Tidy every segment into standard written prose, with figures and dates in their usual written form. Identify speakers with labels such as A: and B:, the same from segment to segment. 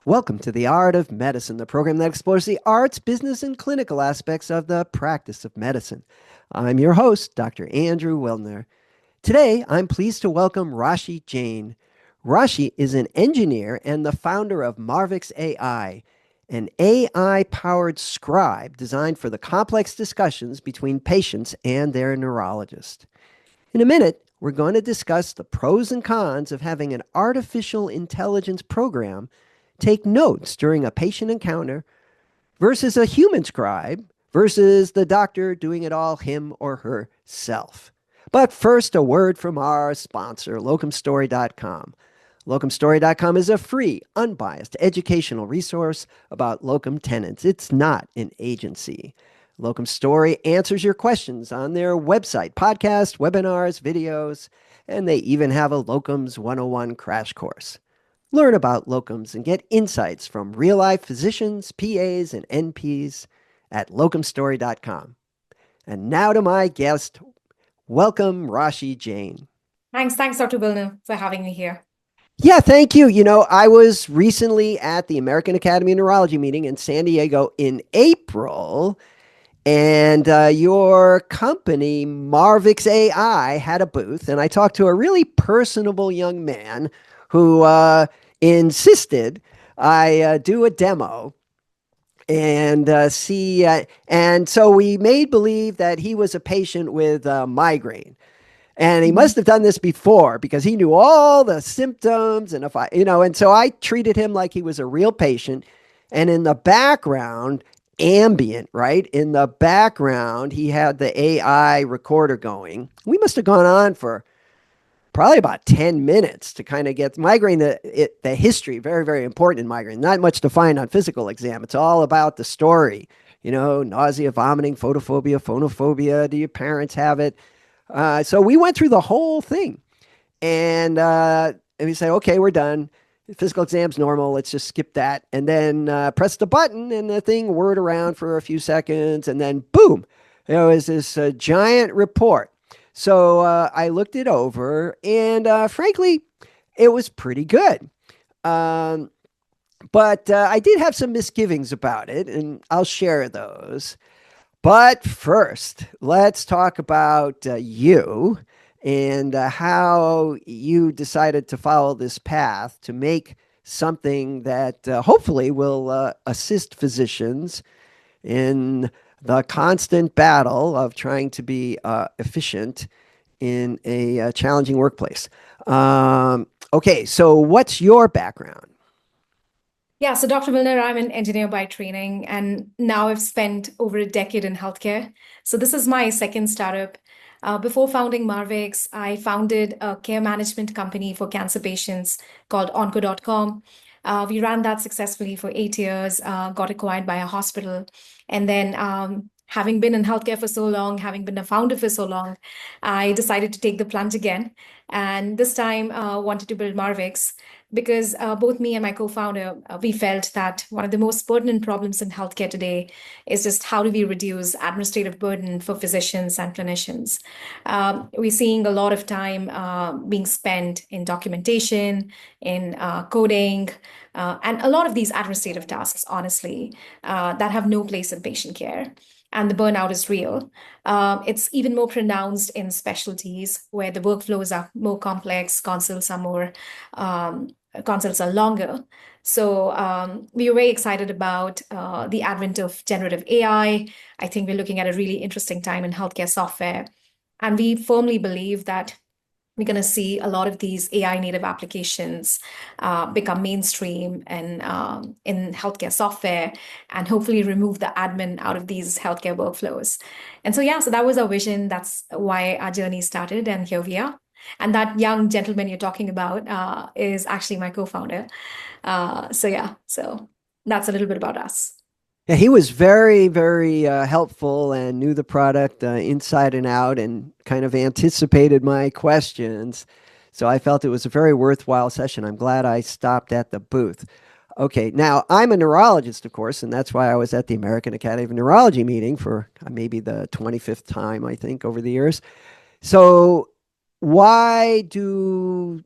A: Welcome to The Art of Medicine, the program that explores the arts, business, and clinical aspects of the practice of medicine. I'm your host, Dr. Andrew Wilner. Today, I'm pleased to welcome Rashie Jain. Rashie is an engineer and the founder of Marvix.AI, an AI-powered scribe designed for the complex discussions between patients and their neurologist. In a minute, we're going to discuss the pros and cons of having an artificial intelligence program take notes during a patient encounter versus a human scribe versus the doctor doing it all him or herself. But first, a word from our sponsor, locumstory.com. Locumstory.com is a free, unbiased educational resource about locum tenens. It's not an agency. Locum Story answers your questions on their website, podcasts, webinars, videos, and they even have a Locums 101 crash course. Learn about locums and get insights from real-life physicians, PAs, and NPs at locumstory.com. And now to my guest. Welcome, Rashie Jain.
B: Thanks, Dr. Wilner, for having me here.
A: Yeah, thank you. I was recently at the American Academy of Neurology meeting in San Diego in April, and your company, Marvix.AI, had a booth, and I talked to a really personable young man who insisted I do a demo and see. And so we made believe that he was a patient with migraine. And he
B: Mhm.
A: must have done this before because he knew all the symptoms. And and so I treated him like he was a real patient. And in the background, ambient, right? In the background, he had the AI recorder going. We must have gone on for probably about 10 minutes to kind of get migraine, the history, very, very important in migraine. Not much to find on physical exam. It's all about the story, nausea, vomiting, photophobia, phonophobia. Do your parents have it? So we went through the whole thing, and we said, okay, we're done. Physical exam's normal. Let's just skip that. And then press the button, and the thing whirred around for a few seconds, and then boom, there was this giant report. So I looked it over, and frankly, it was pretty good. Um, but I did have some misgivings about it, and I'll share those. But first, let's talk about you and how you decided to follow this path to make something that hopefully will assist physicians in the constant battle of trying to be efficient in a challenging workplace. Okay, so what's your background?
B: Yeah, so Dr. Wilner, I'm an engineer by training, and now I've spent over a decade in healthcare. So this is my second startup. Before founding Marvix, I founded a care management company for cancer patients called onco.com. We ran that successfully for 8 years, got acquired by a hospital. And then, having been in healthcare for so long, having been a founder for so long, I decided to take the plunge again. And this time, wanted to build Marvix because both me and my co-founder, we felt that one of the most pertinent problems in healthcare today is just how do we reduce administrative burden for physicians and clinicians. We're seeing a lot of time being spent in documentation, in coding, and a lot of these administrative tasks, honestly, that have no place in patient care. And the burnout is real. It's even more pronounced in specialties where the workflows are more complex, consults are longer. So we were very excited about the advent of generative AI. I think we're looking at a really interesting time in healthcare software. And we firmly believe that we're going to see a lot of these AI native applications become mainstream in healthcare software and hopefully remove the admin out of these healthcare workflows. And so, yeah, so that was our vision. That's why our journey started. And here we are. And that young gentleman you're talking about is actually my co-founder. So that's a little bit about us.
A: Yeah, he was very, very helpful and knew the product inside and out and kind of anticipated my questions. So I felt it was a very worthwhile session. I'm glad I stopped at the booth. Okay, now I'm a neurologist, of course, and that's why I was at the American Academy of Neurology meeting for maybe the 25th time, I think, over the years. So why do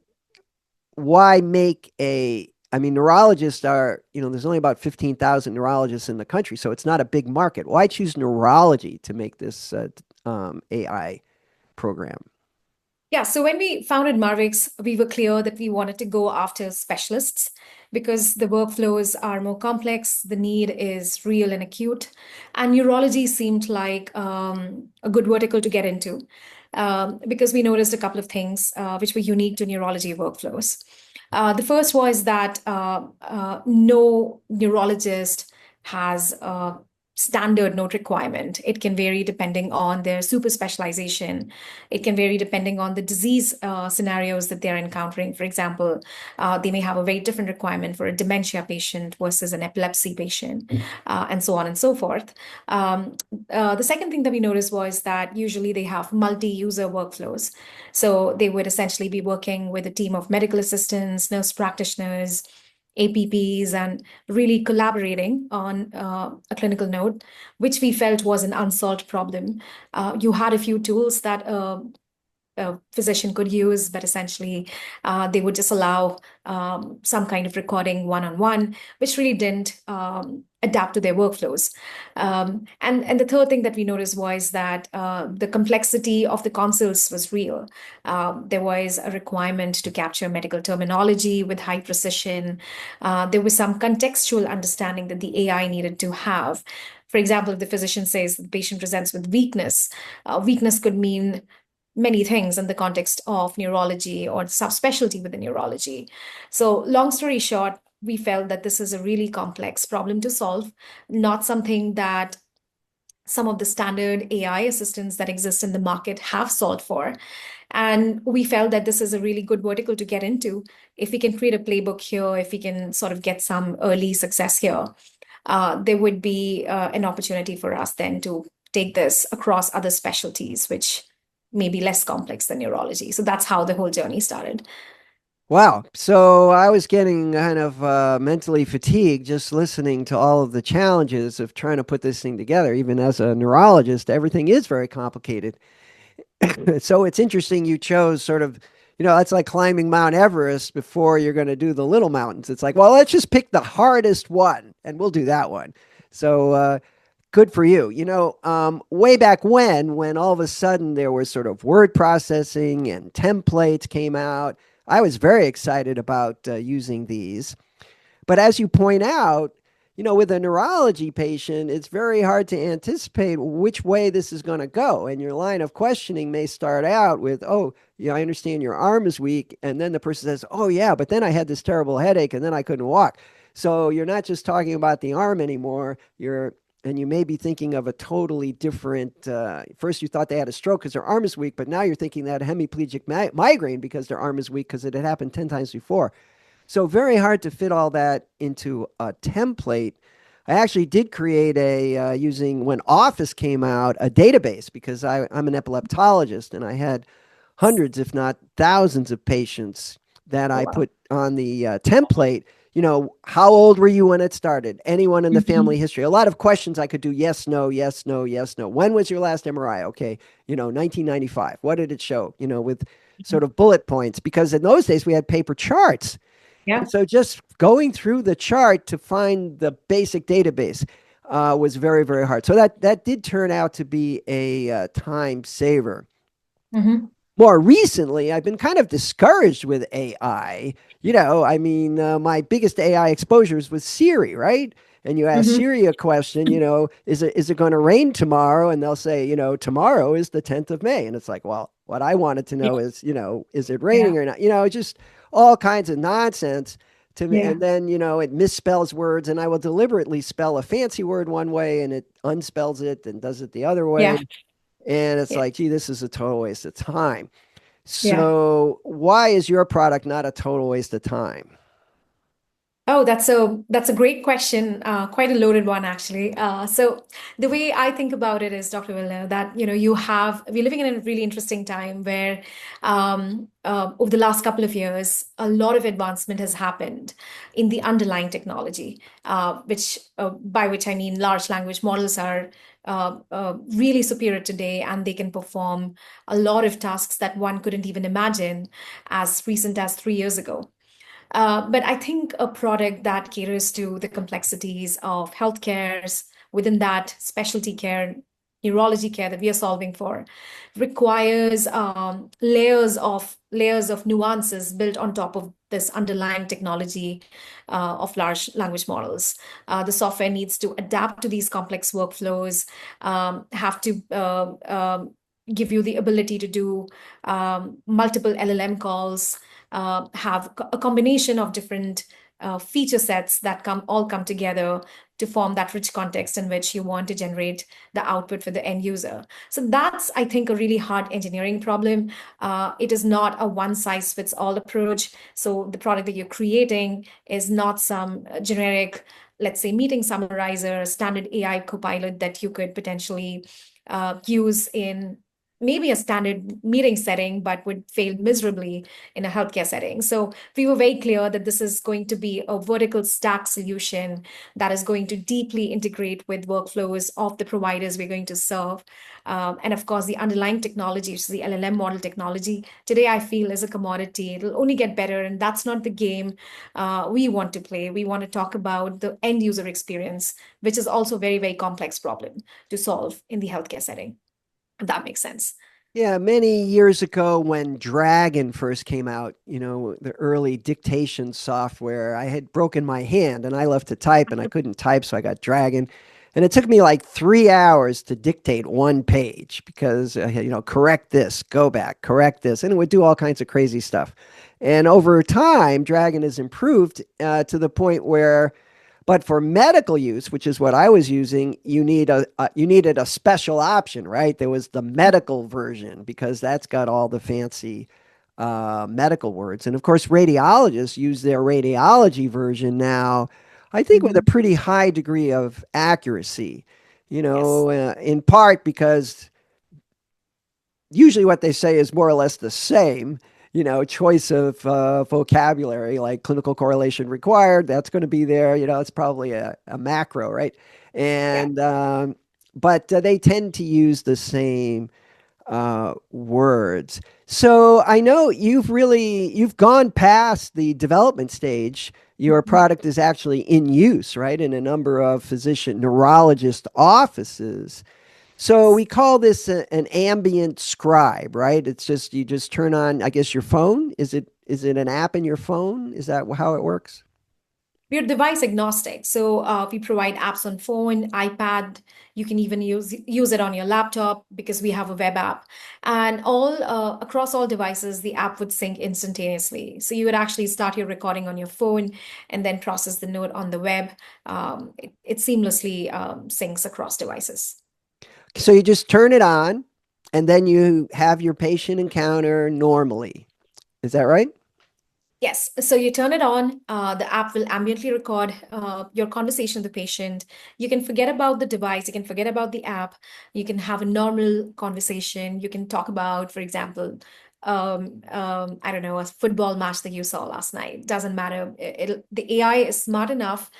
A: why make a I mean, neurologists are, there's only about 15,000 neurologists in the country, so it's not a big market. Why choose neurology to make this AI program?
B: Yeah, so when we founded Marvix, we were clear that we wanted to go after specialists because the workflows are more complex, the need is real and acute, and neurology seemed like a good vertical to get into because we noticed a couple of things which were unique to neurology workflows. The first was that no neurologist has a standard note requirement. It can vary depending on their super specialization. It can vary depending on the disease scenarios that they're encountering. For example, they may have a very different requirement for a dementia patient versus an epilepsy patient, and so on and so forth. The second thing that we noticed was that usually they have multi-user workflows. So they would essentially be working with a team of medical assistants, nurse practitioners, APPs, and really collaborating on a clinical note, which we felt was an unsolved problem. You had a few tools that a physician could use, but essentially they would just allow some kind of recording one-on-one, which really didn't adapt to their workflows. And the third thing that we noticed was that the complexity of the consults was real. There was a requirement to capture medical terminology with high precision. There was some contextual understanding that the AI needed to have. For example, if the physician says the patient presents with weakness, weakness could mean many things in the context of neurology or subspecialty within neurology. So, long story short, we felt that this is a really complex problem to solve, not something that some of the standard AI assistants that exist in the market have solved for. And we felt that this is a really good vertical to get into. If we can create a playbook here, if we can sort of get some early success here, there would be an opportunity for us then to take this across other specialties, which may be less complex than neurology. So that's how the whole journey started.
A: Wow. So I was getting kind of mentally fatigued just listening to all of the challenges of trying to put this thing together. Even as a neurologist, everything is very complicated. So it's interesting you chose sort of, that's like climbing Mount Everest before you're going to do the little mountains. It's like, well, let's just pick the hardest one and we'll do that one. So good for you. Way back when all of a sudden there was sort of word processing and templates came out, I was very excited about using these. But as you point out, with a neurology patient, it's very hard to anticipate which way this is going to go. And your line of questioning may start out with, oh, yeah, I understand your arm is weak. And then the person says, oh, yeah, but then I had this terrible headache and then I couldn't walk. So you're not just talking about the arm anymore. And you may be thinking of a totally different. First, you thought they had a stroke because their arm is weak, but now you're thinking they had a hemiplegic migraine because their arm is weak because it had happened 10 times before. So very hard to fit all that into a template. I actually did create using when Office came out, a database because I'm an epileptologist and I had hundreds, if not thousands of patients that
B: Oh,
A: I
B: wow.
A: put on the template. How old were you when it started? Anyone in the family
B: Mhm.
A: history? A lot of questions I could do yes, no, yes, no, yes, no. When was your last MRI? Okay, 1995. What did it show? With sort of bullet points because in those days we had paper charts. And
B: Yeah.
A: so just going through the chart to find the basic database was very, very hard. So that did turn out to be a time saver.
B: Hmm.
A: More recently, I've been kind of discouraged with AI. I mean, my biggest AI exposures was Siri, right? And you ask
B: Hmm.
A: Siri a question, is it going to rain tomorrow? And they'll say, tomorrow is the 10th of May. And it's like, well, what I wanted to
B: Yeah.
A: know is, is it
B: Yeah.
A: raining or not? Just all kinds of nonsense to me.
B: Yeah.
A: And then, it misspells words and I will deliberately spell a fancy word one way and it unspells it and does it the other
B: Yeah.
A: way. And it's
B: Yeah.
A: like, gee, this is a total waste of time.
B: Yeah.
A: So, why is your product not a total waste of time?
B: Oh, that's a great question. Quite a loaded one, actually. So the way I think about it is, Dr. Wilner, that we're living in a really interesting time where over the last couple of years, a lot of advancement has happened in the underlying technology, which by which I mean large language models are really superior today, and they can perform a lot of tasks that one couldn't even imagine as recent as 3 years ago. But I think a product that caters to the complexities of healthcares within that specialty care, neurology care that we are solving for, requires layers of nuances built on top of this underlying technology of large language models. The software needs to adapt to these complex workflows, have to give you the ability to do multiple LLM calls, have a combination of different feature sets that come together to form that rich context in which you want to generate the output for the end user. So that's, I think, a really hard engineering problem. It is not a one size fits all approach. So the product that you're creating is not some generic, let's say, meeting summarizer, standard AI copilot that you could potentially use in maybe a standard meeting setting, but would fail miserably in a healthcare setting. So we were very clear that this is going to be a vertical stack solution that is going to deeply integrate with workflows of the providers we're going to serve. And of course, the underlying technology, which is the LLM model technology, today I feel is a commodity. It'll only get better, and that's not the game we want to play. We want to talk about the end user experience, which is also a very, very complex problem to solve in the healthcare setting, if that makes sense.
A: Yeah, many years ago when Dragon first came out, the early dictation software, I had broken my hand and I left to type and I couldn't type, so I got Dragon. And it took me like 3 hours to dictate one page because, correct this, go back, correct this, and it would do all kinds of crazy stuff. And over time, Dragon has improved to the point where but for medical use, which is what I was using, you needed a special option, right? There was the medical version because that's got all the fancy medical words. And of course, radiologists use their radiology version now, I think with a
B: Mhm.
A: pretty high degree of accuracy,
B: Yes.
A: in part because usually what they say is more or less the same. Choice of vocabulary like clinical correlation required. That's going to be there. It's probably a macro, right?
B: Yeah.
A: And but they tend to use the same words. So I know you've gone past the development stage. Your
B: Mhm.
A: product is actually in use, right, in a number of physician neurologist offices. So
B: Yes.
A: we call this an ambient scribe, right? It's just you just turn on, I guess, your phone. Is it an app in your phone? Is that how it works?
B: We're device agnostic. So we provide apps on phone, iPad. You can even use it on your laptop because we have a web app. And all across all devices, the app would sync instantaneously. So you would actually start your recording on your phone and then process the note on the web. It seamlessly syncs across devices.
A: So you just turn it on, and then you have your patient encounter normally. Is that right?
B: Yes, so you turn it on, the app will ambiently record your conversation with the patient. You can forget about the device, you can forget about the app, you can have a normal conversation. You can talk about, for example, I don't know, a football match that you saw last night. Doesn't matter. The AI is smart enough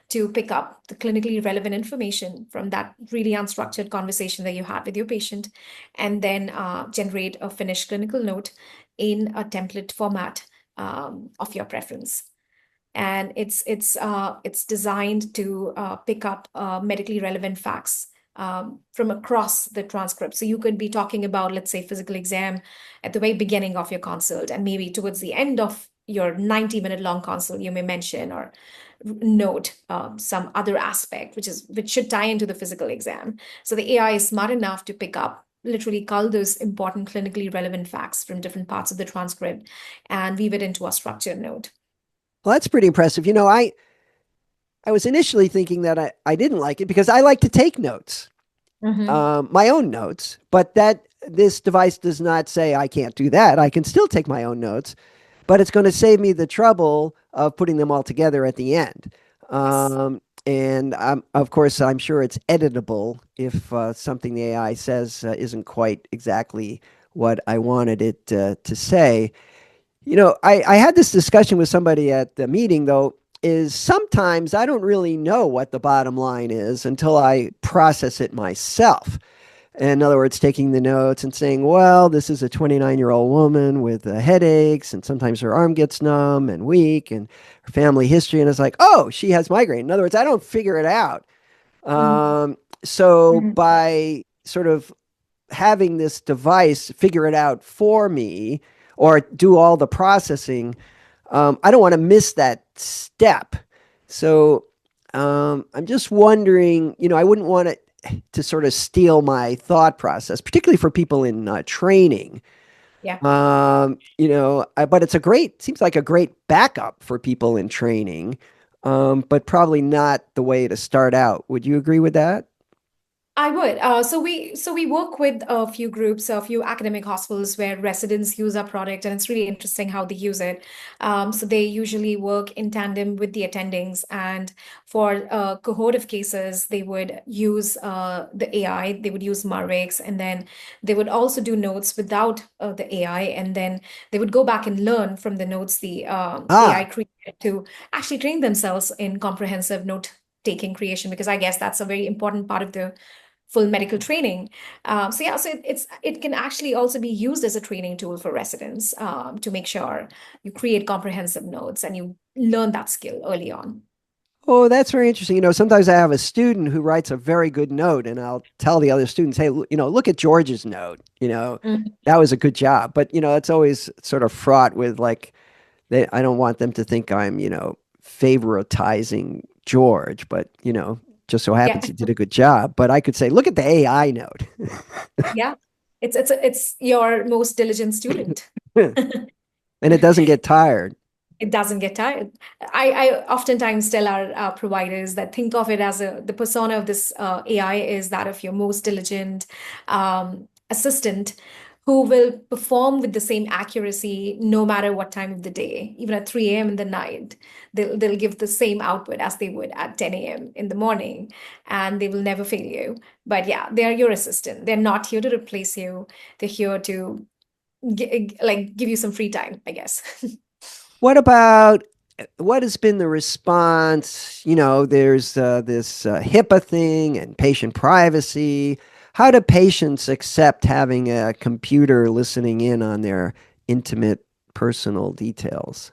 B: to pick up the clinically relevant information from that really unstructured conversation that you had with your patient, and then generate a finished clinical note in a template format of your preference. And it's designed to pick up medically relevant facts from across the transcript. So you could be talking about, let's say, physical exam at the very beginning of your consult, and maybe towards the end of your 90-minute long consult, you may mention or note some other aspect which should tie into the physical exam. So the AI is smart enough to pick up, literally cull those important clinically relevant facts from different parts of the transcript and weave it into a structured note.
A: Well, that's pretty impressive. I was initially thinking that I didn't like it because I like to take notes,
B: Hmm.
A: my own notes, but that this device does not say I can't do that. I can still take my own notes, but it's going to save me the trouble of putting them all together at the end.
B: Yes.
A: And of course, I'm sure it's editable if something the AI says isn't quite exactly what I wanted it to say. I had this discussion with somebody at the meeting, though, is sometimes I don't really know what the bottom line is until I process it myself. In other words, taking the notes and saying, well, this is a 29-year-old woman with headaches, and sometimes her arm gets numb and weak, and her family history. And it's like, oh, she has migraine. In other words, I don't figure it out.
B: Mhm.
A: So
B: Mhm.
A: by sort of having this device figure it out for me or do all the processing, I don't want to miss that step. So I'm just wondering, I wouldn't want it to sort of steal my thought process, particularly for people in training.
B: Yeah.
A: But seems like a great backup for people in training, but probably not the way to start out. Would you agree with that?
B: I would. So we work with a few groups, a few academic hospitals where residents use our product, and it's really interesting how they use it. So they usually work in tandem with the attendings, and for a cohort of cases, they would use the AI. They would use Marvix, and then they would also do notes without the AI, and then they would go back and learn from the notes the AI
A: Ah,
B: created to actually train themselves in comprehensive note taking creation, because I guess that's a very important part of the full medical training. So yeah, so it can actually also be used as a training tool for residents, to make sure you create comprehensive notes and you learn that skill early on.
A: oh, that's very interesting. Sometimes I have a student who writes a very good note, and I'll tell the other students, hey, look at George's note.
B: Mhm.
A: That was a good job. But, it's always sort of fraught with like, I don't want them to think I'm, favoritizing George, but, just so
B: Yeah,
A: happens he did a good job. But I could say, look at the AI note.
B: yeah. It's your most diligent student.
A: And it doesn't get tired.
B: It doesn't get tired. I oftentimes tell our providers that think of it as the persona of this AI is that of your most diligent assistant who will perform with the same accuracy no matter what time of the day, even at 3 a.m. in the night. They'll give the same output as they would at 10 a.m. in the morning, and they will never fail you. But yeah, they are your assistant. They're not here to replace you. They're here to give you some free time, I guess.
A: What about what has been the response? There's this HIPAA thing and patient privacy. How do patients accept having a computer listening in on their intimate personal details?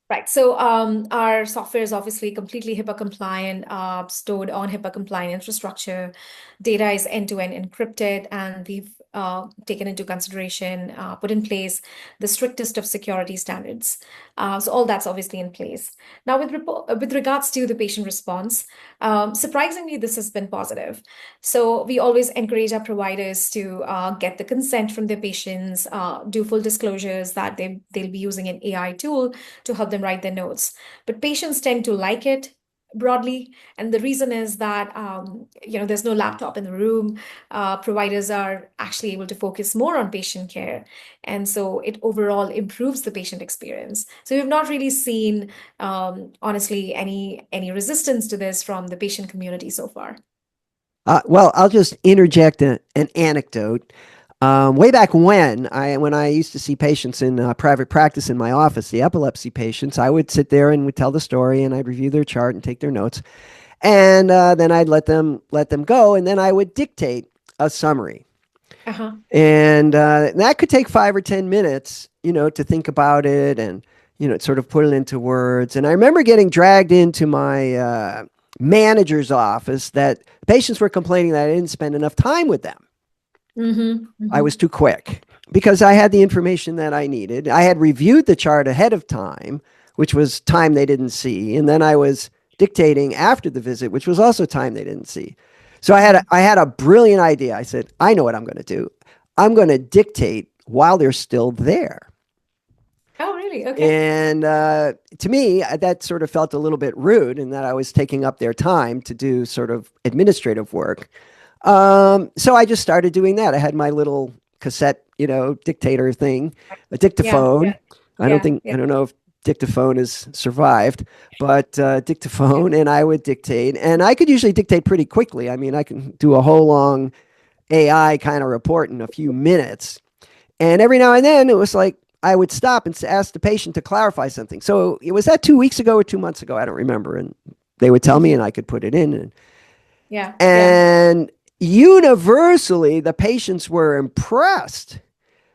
B: Right. So our software is obviously completely HIPAA compliant, stored on HIPAA compliant infrastructure. Data is end-to-end encrypted, and we've taken into consideration, put in place the strictest of security standards. So all that's obviously in place. Now, with regards to the patient response, surprisingly, this has been positive. So we always encourage our providers to get the consent from their patients, do full disclosures that they'll be using an AI tool to help them write their notes. But patients tend to like it broadly, and the reason is that there's no laptop in the room. Providers are actually able to focus more on patient care, and so it overall improves the patient experience. So we've not really seen, honestly, any resistance to this from the patient community so far.
A: Well, I'll just interject an anecdote. Way back when I used to see patients in private practice in my office, the epilepsy patients, I would sit there and would tell the story, and I'd review their chart and take their notes, and then I'd let them go, and then I would dictate a summary.
B: Uh-huh.
A: And that could take 5 or 10 minutes, to think about it and, sort of put it into words. And I remember getting dragged into my manager's office that patients were complaining that I didn't spend enough time with them.
B: Mm-hmm.
A: I
B: Mm-hmm.
A: was too quick because I had the information that I needed. I had reviewed the chart ahead of time, which was time they didn't see. And then I was dictating after the visit, which was also time they didn't see. So I had a brilliant idea. I said, I know what I'm going to do. I'm going to dictate while they're still there.
B: Oh, really? Okay.
A: And to me, that sort of felt a little bit rude in that I was taking up their time to do sort of administrative work. So I just started doing that. I had my little cassette, dictator thing, a
B: Yeah.
A: dictaphone.
B: Yeah. Yeah.
A: I don't know if dictaphone has survived, but dictaphone, and I would dictate. And I could usually dictate pretty quickly. I mean, I can do a whole long AI kind of report in a few minutes. And every now and then it was like I would stop and ask the patient to clarify something. So was that 2 weeks ago or 2 months ago? I don't remember. And they would tell me, and I could put it in.
B: Yeah. Yeah.
A: And universally, the patients were impressed that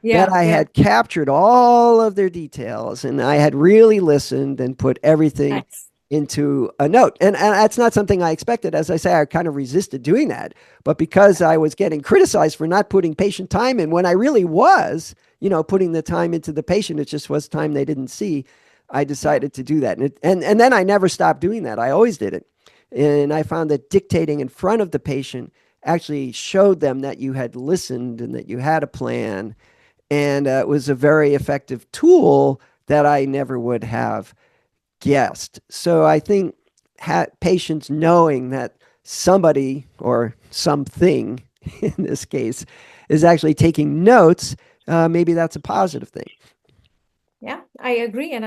B: Yeah,
A: I
B: yeah.
A: had captured all of their details and I had really listened and put everything
B: Nice.
A: into a note. And that's not something I expected. As I say, I kind of resisted doing that. But because I was getting criticized for not putting patient time in when I really was, putting the time into the patient, it just was time they didn't see. I
B: Yeah.
A: decided to do that. And then I never stopped doing that. I always did it. And I found that dictating in front of the patient actually showed them that you had listened and that you had a plan, and it was a very effective tool that I never would have guessed. So I think patients knowing that somebody or something in this case is actually taking notes, maybe that's a positive thing.
B: Yeah, I agree, and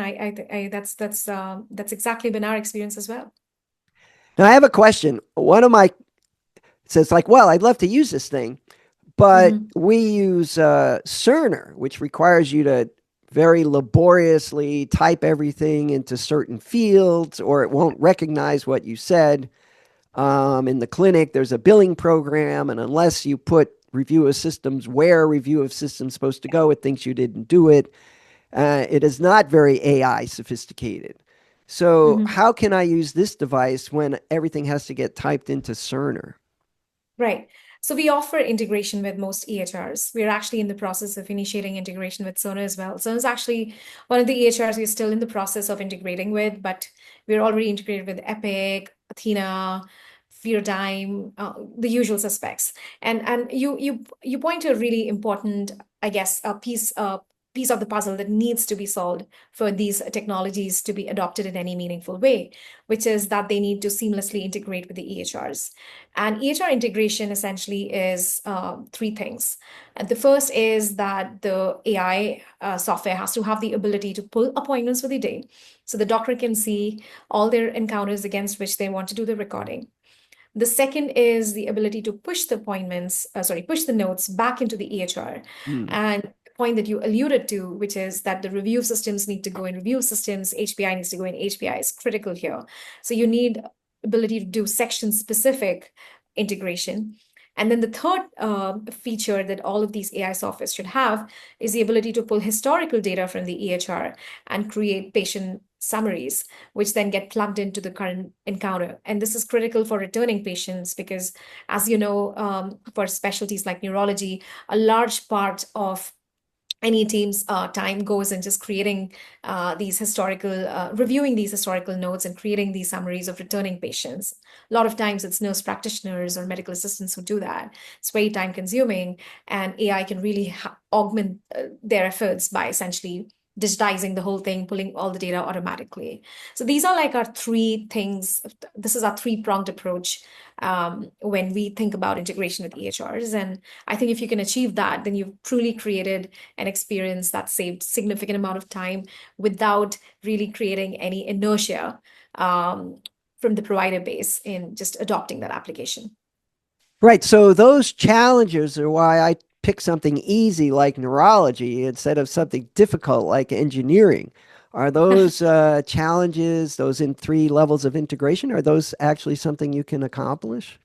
B: that's exactly been our experience as well.
A: Now I have a question. One of my says like, well, I'd love to use this thing, but
B: Hmm.
A: we use Cerner, which requires you to very laboriously type everything into certain fields, or it won't recognize what you said. In the clinic, there's a billing program, and unless you put review of systems where review of systems supposed to go, it thinks you didn't do it. It is not very AI sophisticated. So,
B: Hmm.
A: how can I use this device when everything has to get typed into Cerner?
B: Right. So we offer integration with most EHRs. We're actually in the process of initiating integration with Sona as well. Sona is actually one of the EHRs we're still in the process of integrating with, but we're already integrated with Epic, Athena, Feartime, the usual suspects. And you point to a really important, I guess, a piece of the puzzle that needs to be solved for these technologies to be adopted in any meaningful way, which is that they need to seamlessly integrate with the EHRs. And EHR integration essentially is three things. And the first is that the AI software has to have the ability to pull appointments for the day. So the doctor can see all their encounters against which they want to do the recording. The second is the ability to push the notes back into the EHR.
A: Hmm.
B: And the point that you alluded to, which is that the review systems need to go in review systems, HPI needs to go in HPI, is critical here. So you need ability to do section specific integration. And then the third feature that all of these AI softwares should have is the ability to pull historical data from the EHR and create patient summaries, which then get plugged into the current encounter. And this is critical for returning patients because, as you know, for specialties like neurology, a large part of any team's time goes in just creating reviewing these historical notes and creating these summaries of returning patients. A lot of times it's nurse practitioners or medical assistants who do that. It's very time consuming, and AI can really augment their efforts by essentially digitizing the whole thing, pulling all the data automatically. So these are like our three things. This is our three-pronged approach when we think about integration with EHRs. And I think if you can achieve that, then you've truly created an experience that saved significant amount of time without really creating any inertia from the provider base in just adopting that application.
A: Right. So those challenges are why I pick something easy like neurology instead of something difficult like engineering. Are those challenges, those in three levels of integration, are those actually something you can accomplish?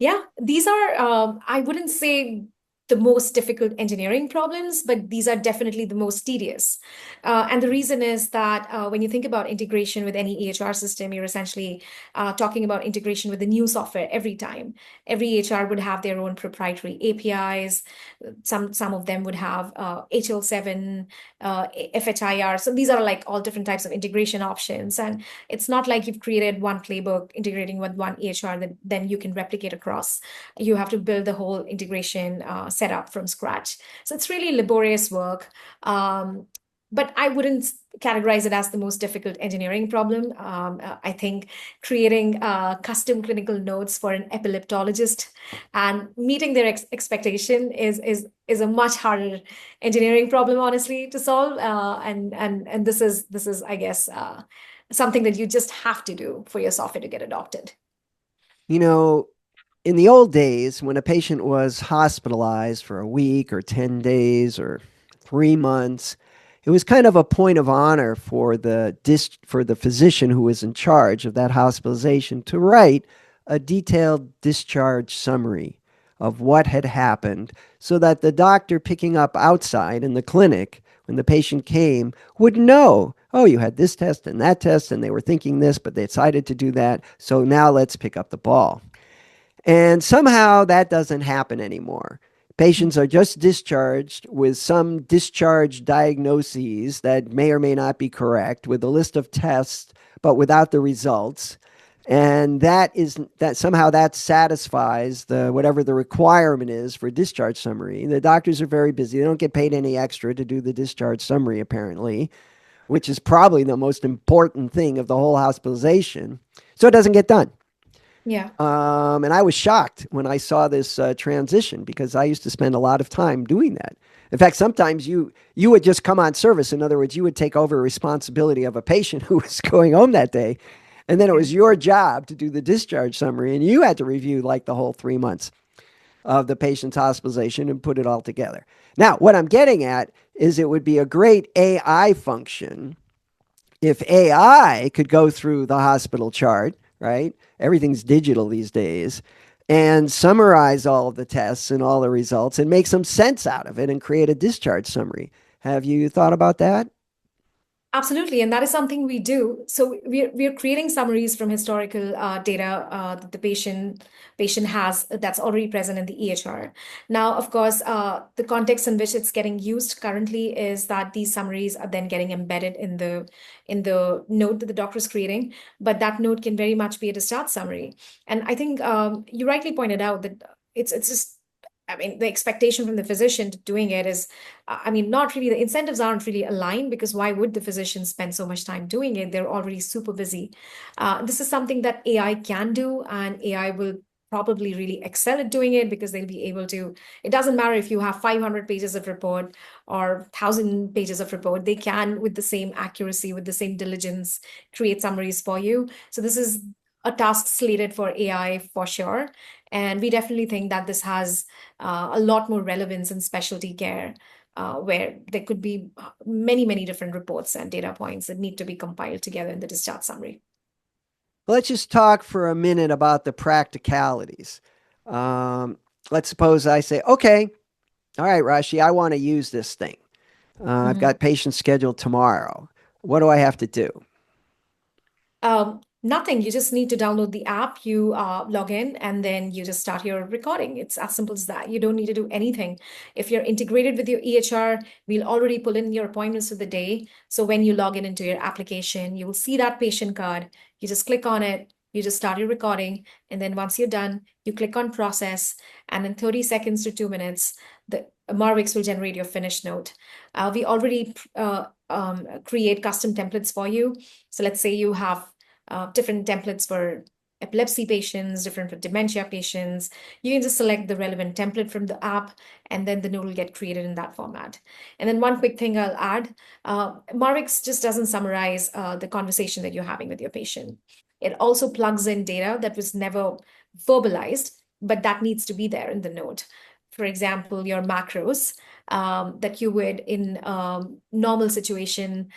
B: Yeah, these are, I wouldn't say the most difficult engineering problems, but these are definitely the most tedious. And the reason is that when you think about integration with any EHR system, you're essentially talking about integration with the new software every time. Every EHR would have their own proprietary APIs. Some of them would have HL7, FHIR. So these are like all different types of integration options. And it's not like you've created one playbook integrating with one EHR that then you can replicate across. You have to build the whole integration setup from scratch. So it's really laborious work. But I wouldn't categorize it as the most difficult engineering problem. I think creating custom clinical notes for an epileptologist and meeting their expectation is a much harder engineering problem, honestly, to solve. And this is, I guess, something that you just have to do for your software to get adopted.
A: You know, in the old days, when a patient was hospitalized for a week or 10 days or 3 months, it was kind of a point of honor for for the physician who was in charge of that hospitalization to write a detailed discharge summary. of what had happened so that the doctor picking up outside in the clinic when the patient came would know, oh, you had this test and that test, and they were thinking this, but they decided to do that. So now let's pick up the ball. And somehow that doesn't happen anymore. Patients are just discharged with some discharge diagnoses that may or may not be correct, with a list of tests, but without the results. And that somehow that satisfies the whatever the requirement is for discharge summary. The doctors are very busy. They don't get paid any extra to do the discharge summary, apparently, which is probably the most important thing of the whole hospitalization. So it doesn't get done.
B: Yeah.
A: And I was shocked when I saw this transition because I used to spend a lot of time doing that. In fact, sometimes you would just come on service. In other words, you would take over responsibility of a patient who was going home that day, and then it
B: Yeah.
A: was your job to do the discharge summary, and you had to review like the whole 3 months of the patient's hospitalization and put it all together. Now, what I'm getting at is it would be a great AI function if AI could go through the hospital chart, right? Everything's digital these days, and summarize all of the tests and all the results and make some sense out of it and create a discharge summary. Have you thought about that?
B: Absolutely, and that is something we do. So we're creating summaries from historical data that the patient has that's already present in the EHR. Now, of course, the context in which it's getting used currently is that these summaries are then getting embedded in the note that the doctor is creating, but that note can very much be a discharge summary. And I think you rightly pointed out that it's just. I mean, the expectation from the physician to doing it is I mean, not really, the incentives aren't really aligned because why would the physician spend so much time doing it? They're already super busy. This is something that AI can do, and AI will probably really excel at doing it because they'll be able to. It doesn't matter if you have 500 pages of report or 1,000 pages of report, they can, with the same accuracy, with the same diligence, create summaries for you. So this is a task slated for AI for sure. And we definitely think that this has a lot more relevance in specialty care where there could be many, many different reports and data points that need to be compiled together in the discharge summary.
A: Let's just talk for a minute about the practicalities. Um, let's suppose I say, okay, all right, Rashie, I want to use this thing. I've
B: Mhm.
A: got patients scheduled tomorrow. What do I have to do?
B: Nothing. You just need to download the app, you log in, and then you just start your recording. It's as simple as that. You don't need to do anything. If you're integrated with your EHR, we'll already pull in your appointments for the day. So when you log in into your application, you will see that patient card. You just click on it, you just start your recording, and then once you're done, you click on process, and in 30 seconds to 2 minutes, the Marvix will generate your finished note. We already create custom templates for you. So let's say you have different templates for epilepsy patients, different for dementia patients. You can just select the relevant template from the app, and then the note will get created in that format. And then one quick thing I'll add, Marvix just doesn't summarize the conversation that you're having with your patient. It also plugs in data that was never verbalized, but that needs to be there in the note. For example, your macros that you would in normal situation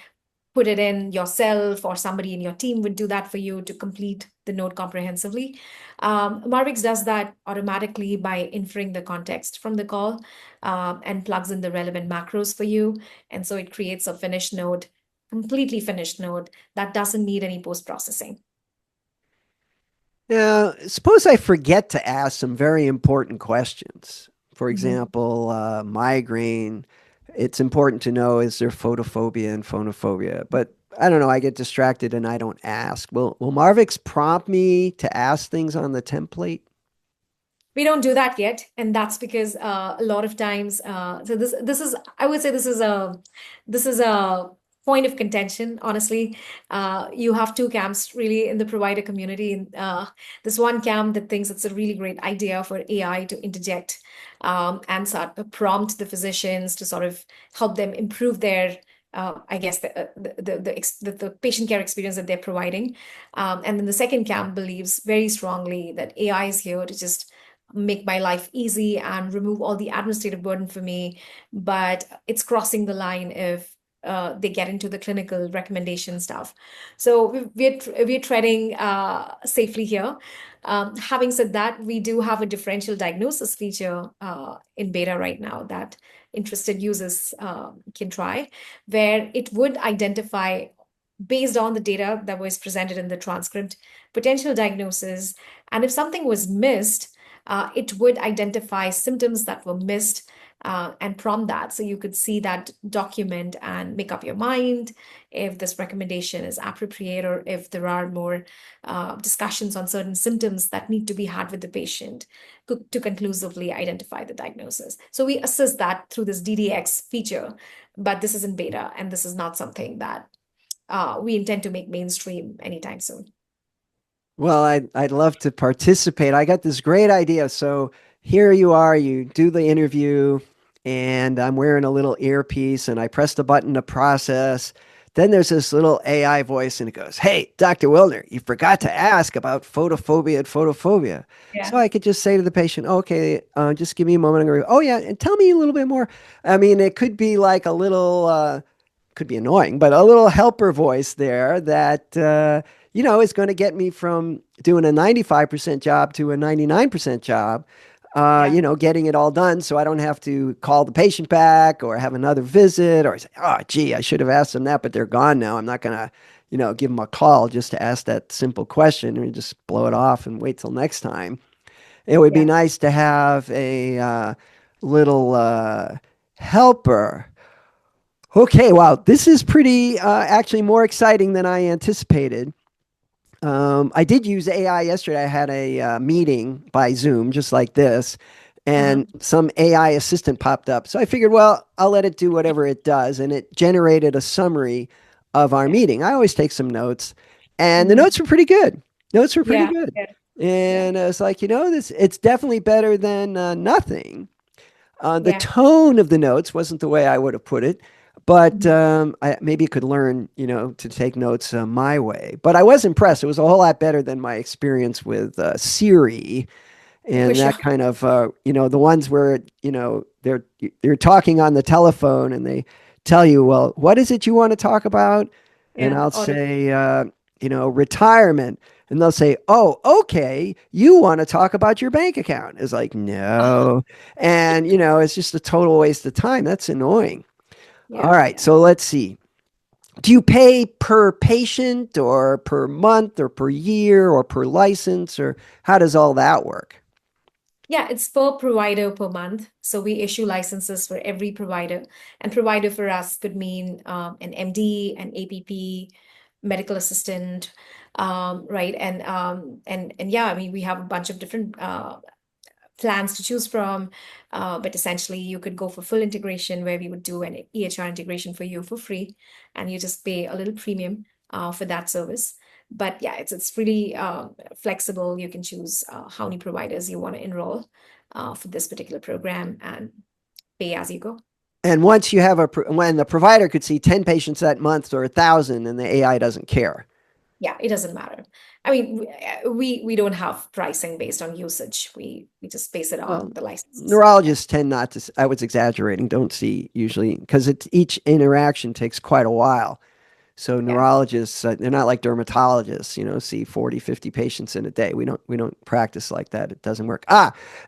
B: put it in yourself or somebody in your team would do that for you to complete the note comprehensively. Marvix does that automatically by inferring the context from the call and plugs in the relevant macros for you. And so it creates a finished note, completely finished note that doesn't need any post-processing.
A: Now, suppose I forget to ask some very important questions. For
B: Mhm.
A: example, migraine. It's important to know is there photophobia and phonophobia? But I don't know. I get distracted and I don't ask. Will Marvix prompt me to ask things on the template?
B: We don't do that yet, and that's because a lot of times. So this is I would say this is a point of contention. Honestly, you have two camps really in the provider community. This one camp that thinks it's a really great idea for AI to interject and sort of prompt the physicians to sort of help them improve their. I guess the patient care experience that they're providing, and then the second camp believes very strongly that AI is here to just make my life easy and remove all the administrative burden for me. But it's crossing the line if they get into the clinical recommendation stuff. So we're treading safely here. Having said that, we do have a differential diagnosis feature in beta right now that interested users can try, where it would identify, based on the data that was presented in the transcript, potential diagnosis. And if something was missed, it would identify symptoms that were missed and prompt that. So you could see that document and make up your mind if this recommendation is appropriate, or if there are more discussions on certain symptoms that need to be had with the patient to conclusively identify the diagnosis. So we assist that through this DDX feature, but this is in beta, and this is not something that we intend to make mainstream anytime soon.
A: Well, I'd love to participate. I got this great idea. So here you are, you do the interview, and I'm wearing a little earpiece, and I press the button to process. Then there's this little AI voice, and it goes, "Hey, Dr. Wilner, you forgot to ask about photophobia and photophobia." So
B: Yeah.
A: I could just say to the patient, "Okay, just give me a moment. I'm going to go, oh, yeah, and tell me a little bit more." I mean, it could be like a little could be annoying, but a little helper voice there that, is going to get me from doing a 95% job to a 99% job,
B: Yeah.
A: getting it all done so I don't have to call the patient back or have another visit or say, oh, gee, I should have asked them that, but they're gone now. I'm not going to, give them a call just to ask that simple question and just blow it off and wait till next time. It would be
B: Yeah.
A: nice to have a little helper. Okay, wow, this is pretty actually more exciting than I anticipated. I did use AI yesterday. I had a meeting by Zoom, just like this,
B: Uh-huh.
A: and some AI assistant popped up. So I figured, well, I'll let it do whatever it does, and it generated a summary of our
B: Yeah.
A: meeting. I always take some notes, and the
B: Mhm.
A: notes were pretty good. Notes were pretty
B: Yeah.
A: good,
B: Yeah. Yeah.
A: and it's like, this it's definitely better than nothing. The
B: Yeah.
A: tone of the notes wasn't the way I would have put it, but
B: Mhm.
A: I maybe could learn, to take notes my way. But I was impressed. It was a whole lot better than my experience with Siri
B: For
A: and
B: sure.
A: that kind of, the ones where, they're talking on the telephone and they tell you, well, what is it you want to talk about? And
B: Yeah.
A: I'll
B: Auto.
A: say, retirement. And they'll say, oh, okay, you want to talk about your bank account. It's like, no. And, it's just a total waste of time. That's annoying. All
B: Yeah.
A: right.
B: Yeah.
A: So let's see. Do you pay per patient or per month or per year or per license, or how does all that work?
B: Yeah, it's per provider per month. So we issue licenses for every provider. And provider for us could mean an MD, an APP, medical assistant, right? And yeah, I mean, we have a bunch of different plans to choose from. But essentially, you could go for full integration, where we would do an EHR integration for you for free, and you just pay a little premium for that service. But yeah, it's really flexible. You can choose how many providers you want to enroll for this particular program and pay as you go.
A: And once you have when the provider could see 10 patients that month or 1,000 and the AI doesn't care.
B: Yeah, it doesn't matter. I mean, we don't have pricing based on usage. We just base it
A: Well,
B: on the licenses. Yeah.
A: neurologists tend not to, I was exaggerating, don't see usually, because each interaction takes quite a while. So
B: Yeah.
A: neurologists, they're not like dermatologists, see 40, 50 patients in a day. We don't practice like that. It doesn't work.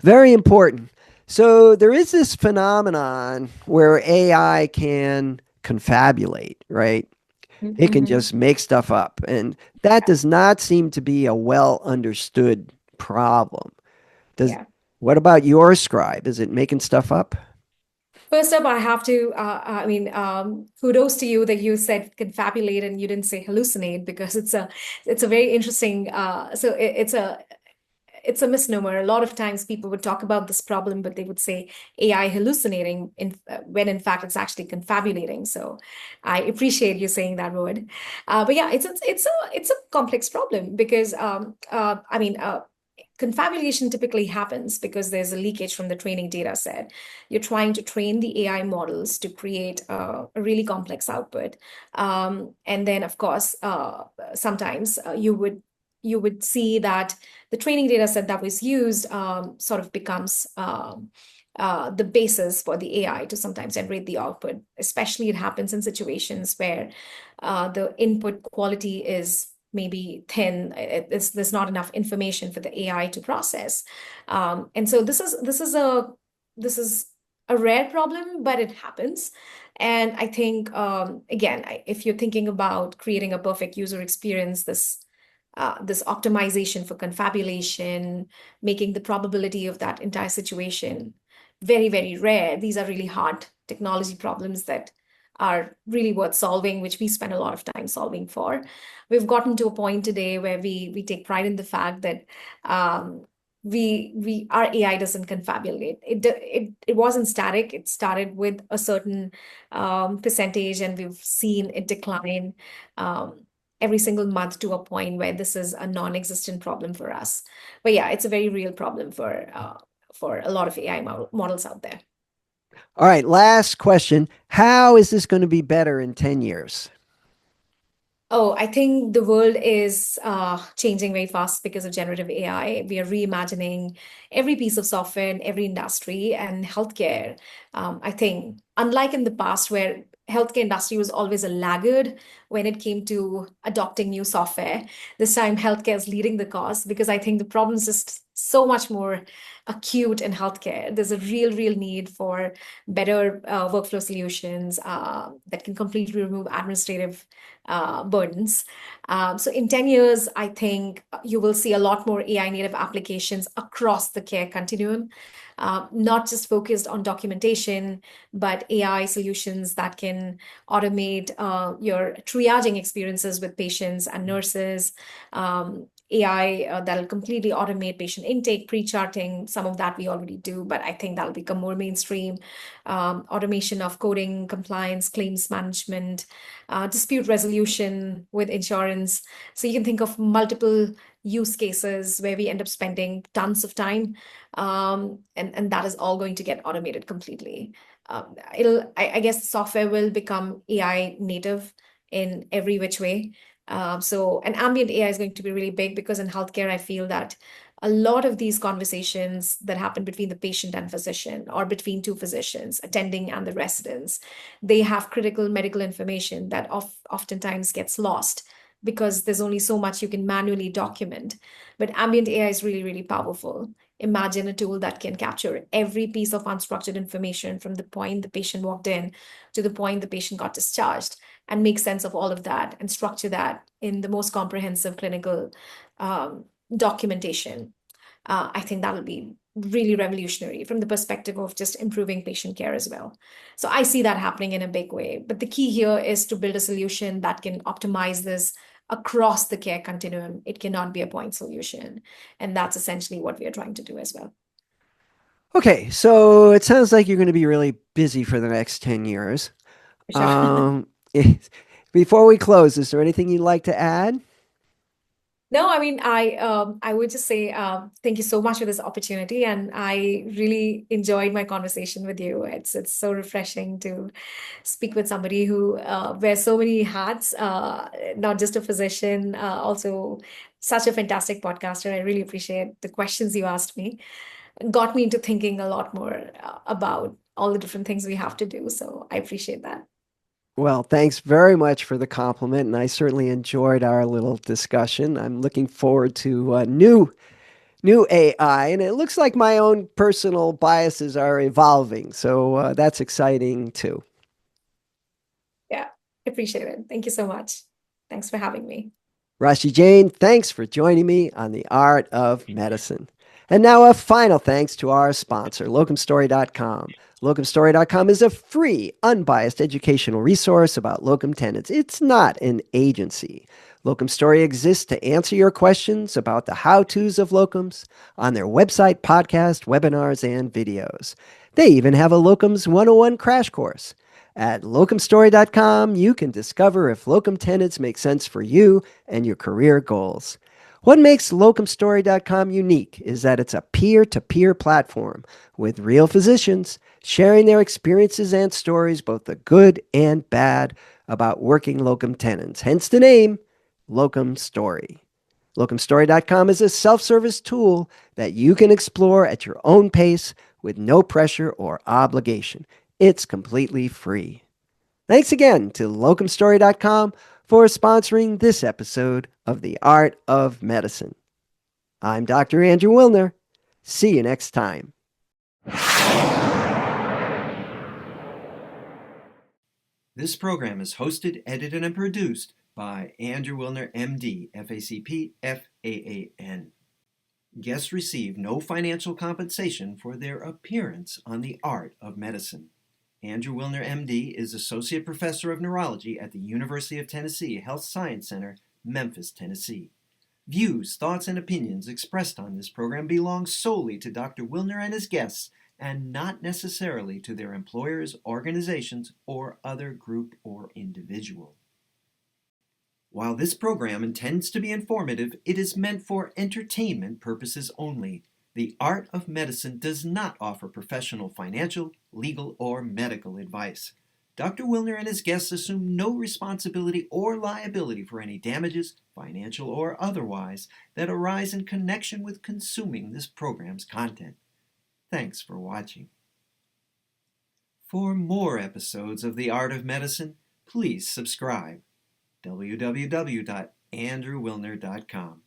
A: Very important. So there is this phenomenon where AI can confabulate, right? It can
B: Mm-hmm.
A: just make stuff up. And that does not seem to be a well understood problem. Does
B: Yeah.
A: What about your scribe? Is it making stuff up?
B: First up, I have to, I mean, kudos to you that you said confabulate and you didn't say hallucinate, because it's a very interesting, it's a misnomer. A lot of times people would talk about this problem, but they would say AI hallucinating when in fact it's actually confabulating. So I appreciate you saying that word. But yeah, it's a complex problem because confabulation typically happens because there's a leakage from the training data set. You're trying to train the AI models to create a really complex output. And then, of course, sometimes you would see that the training data set that was used sort of becomes the basis for the AI to sometimes generate the output. Especially it happens in situations where the input quality is maybe thin. There's not enough information for the AI to process. And so this is a rare problem, but it happens. And I think, again, if you're thinking about creating a perfect user experience, this optimization for confabulation, making the probability of that entire situation very, very rare. These are really hard technology problems that are really worth solving, which we spend a lot of time solving for. We've gotten to a point today where we take pride in the fact that we our AI doesn't confabulate. It wasn't static. It started with a certain percentage, and we've seen it decline every single month to a point where this is a non-existent problem for us. But yeah, it's a very real problem for a lot of AI models out there.
A: All right, last question. How is this going to be better in 10 years?
B: Oh, I think the world is changing very fast because of generative AI. We are reimagining every piece of software in every industry and healthcare. I think, unlike in the past, where healthcare industry was always a laggard when it came to adopting new software, this time healthcare is leading the cause because I think the problem is just so much more acute in healthcare. There's a real need for better workflow solutions that can completely remove administrative burdens. So in 10 years, I think you will see a lot more AI native applications across the care continuum, not just focused on documentation, but AI solutions that can automate your triaging experiences with patients and nurses. AI that'll completely automate patient intake, pre-charting. Some of that we already do, but I think that'll become more mainstream. Automation of coding, compliance, claims management, dispute resolution with insurance. So you can think of multiple use cases where we end up spending tons of time, and that is all going to get automated completely. I guess software will become AI native in every which way. So an ambient AI is going to be really big because in healthcare, I feel that a lot of these conversations that happen between the patient and physician or between two physicians, attending and the residents, they have critical medical information that oftentimes gets lost because there's only so much you can manually document. But ambient AI is really powerful. Imagine a tool that can capture every piece of unstructured information from the point the patient walked in to the point the patient got discharged and make sense of all of that and structure that in the most comprehensive clinical documentation. I think that'll be really revolutionary from the perspective of just improving patient care as well. So I see that happening in a big way. But the key here is to build a solution that can optimize this across the care continuum. It cannot be a point solution. And that's essentially what we are trying to do as well.
A: Okay, so it sounds like you're going to be really busy for the next 10 years.
B: Sure.
A: Um, Before we close, is there anything you'd like to add?
B: No, I mean, I would just say thank you so much for this opportunity, and I really enjoyed my conversation with you. It's so refreshing to speak with somebody who wears so many hats, not just a physician, also such a fantastic podcaster. I really appreciate the questions you asked me. Got me into thinking a lot more about all the different things we have to do. So I appreciate that.
A: Well, thanks very much for the compliment, and I certainly enjoyed our little discussion. I'm looking forward to new AI, and it looks like my own personal biases are evolving, so that's exciting too.
B: Yeah, appreciate it. Thank you so much. Thanks for having me.
A: Rashie Jain, thanks for joining me on The Art of Medicine. And now a final thanks to our sponsor, locumstory.com. Locumstory.com is a free, unbiased educational resource about locum tenens. It's not an agency. Locum Story exists to answer your questions about the how-tos of locums on their website, podcast, webinars, and videos. They even have a Locums 101 crash course. At locumstory.com, you can discover if locum tenens make sense for you and your career goals. What makes locumstory.com unique is that it's a peer-to-peer platform with real physicians sharing their experiences and stories, both the good and bad, about working locum tenens. Hence the name, Locum Story. Locumstory.com is a self-service tool that you can explore at your own pace with no pressure or obligation. It's completely free. Thanks again to locumstory.com for sponsoring this episode of The Art of Medicine. I'm Dr. Andrew Wilner. See you next time.
C: This program is hosted, edited, and produced by Andrew Wilner, MD, FACP, FAAN. Guests receive no financial compensation for their appearance on The Art of Medicine. Andrew Wilner, MD, is Associate Professor of Neurology at the University of Tennessee Health Science Center, Memphis, Tennessee. Views, thoughts, and opinions expressed on this program belong solely to Dr. Wilner and his guests, and not necessarily to their employers, organizations, or other group or individual. While this program intends to be informative, it is meant for entertainment purposes only. The Art of Medicine does not offer professional financial, legal, or medical advice. Dr. Wilner and his guests assume no responsibility or liability for any damages, financial or otherwise, that arise in connection with consuming this program's content. Thanks for watching. For more episodes of The Art of Medicine, please subscribe. www.andrewwilner.com